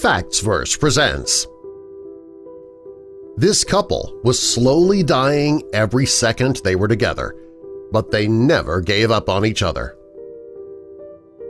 Factsverse presents. This couple was slowly dying every second they were together, but they never gave up on each other.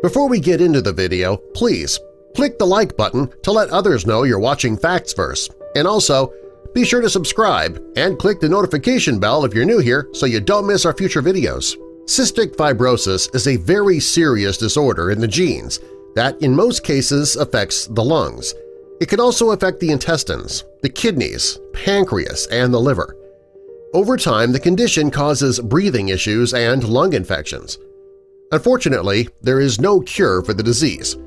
Before we get into the video, please click the like button to let others know you're watching Factsverse, and also be sure to subscribe and click the notification bell if you're new here so you don't miss our future videos. Cystic fibrosis is a very serious disorder in the genes that in most cases affects the lungs. It can also affect the intestines, the kidneys, pancreas, and the liver. Over time, the condition causes breathing issues and lung infections. Unfortunately, there is no cure for the disease.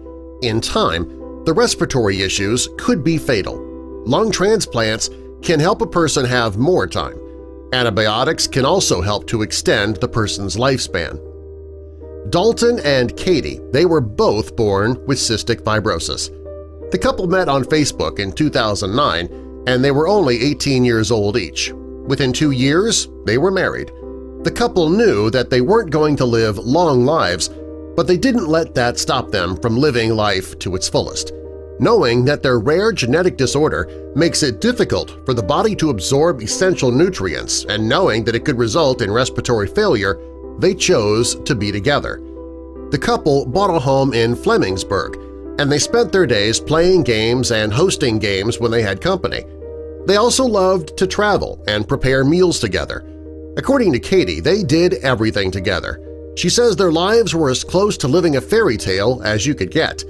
In time, the respiratory issues could be fatal. Lung transplants can help a person have more time. Antibiotics can also help to extend the person's lifespan. Dalton and Katie, they were both born with cystic fibrosis. The couple met on Facebook in 2009, and they were only 18 years old each. Within 2 years, they were married. The couple knew that they weren't going to live long lives, but they didn't let that stop them from living life to its fullest. Knowing that their rare genetic disorder makes it difficult for the body to absorb essential nutrients and knowing that it could result in respiratory failure, they chose to be together. The couple bought a home in Flemingsburg, and they spent their days playing games and hosting games when they had company. They also loved to travel and prepare meals together. According to Katie, they did everything together. She says their lives were as close to living a fairy tale as you could get.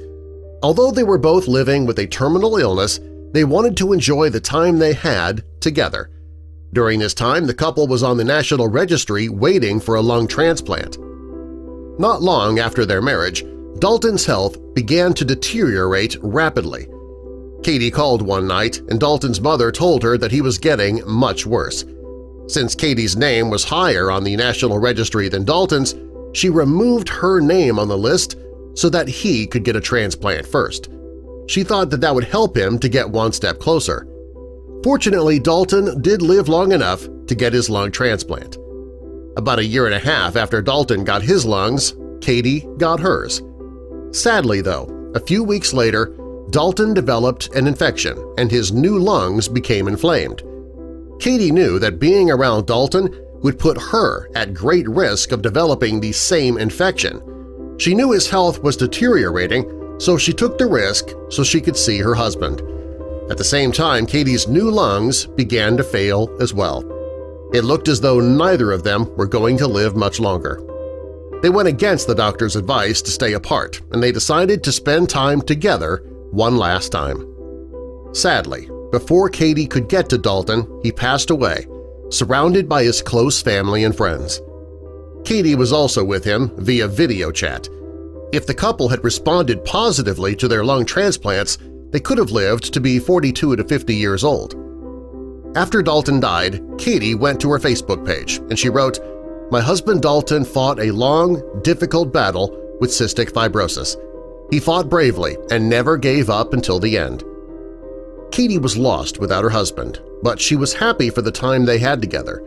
Although they were both living with a terminal illness, they wanted to enjoy the time they had together. During this time, the couple was on the National Registry waiting for a lung transplant. Not long after their marriage, Dalton's health began to deteriorate rapidly. Katie called one night, and Dalton's mother told her that he was getting much worse. Since Katie's name was higher on the National Registry than Dalton's, she removed her name on the list so that he could get a transplant first. She thought that would help him to get one step closer. Fortunately, Dalton did live long enough to get his lung transplant. About 1.5 years after Dalton got his lungs, Katie got hers. Sadly, though, a few weeks later, Dalton developed an infection and his new lungs became inflamed. Katie knew that being around Dalton would put her at great risk of developing the same infection. She knew his health was deteriorating, so she took the risk so she could see her husband. At the same time, Katie's new lungs began to fail as well. It looked as though neither of them were going to live much longer. They went against the doctor's advice to stay apart, and they decided to spend time together one last time. Sadly, before Katie could get to Dalton, he passed away, surrounded by his close family and friends. Katie was also with him via video chat. If the couple had responded positively to their lung transplants, they could have lived to be 42 to 50 years old. After Dalton died, Katie went to her Facebook page and she wrote, "My husband Dalton fought a long, difficult battle with cystic fibrosis. He fought bravely and never gave up until the end." Katie was lost without her husband, but she was happy for the time they had together.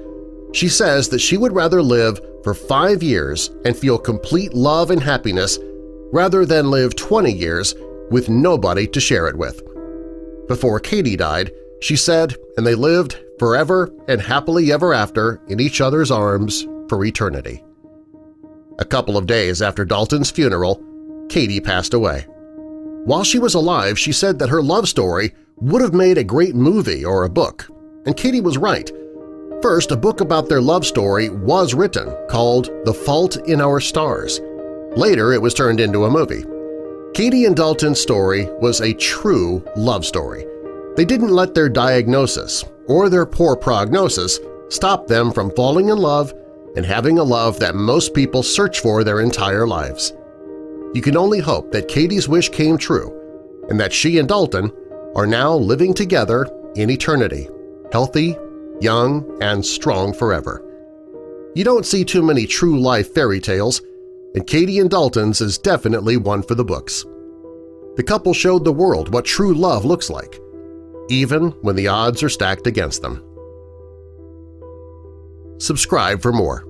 She says that she would rather live for 5 years and feel complete love and happiness rather than live 20 years with nobody to share it with. Before Katie died, she said, and they lived forever and happily ever after in each other's arms for eternity. A couple of days after Dalton's funeral, Katie passed away. While she was alive, she said that her love story would have made a great movie or a book, and Katie was right. First, a book about their love story was written called The Fault in Our Stars. Later, it was turned into a movie. Katie and Dalton's story was a true love story. They didn't let their diagnosis or their poor prognosis stop them from falling in love and having a love that most people search for their entire lives. You can only hope that Katie's wish came true and that she and Dalton are now living together in eternity, healthy, young, and strong forever. You don't see too many true-life fairy tales, and Katie and Dalton's is definitely one for the books. The couple showed the world what true love looks like, even when the odds are stacked against them. Subscribe for more.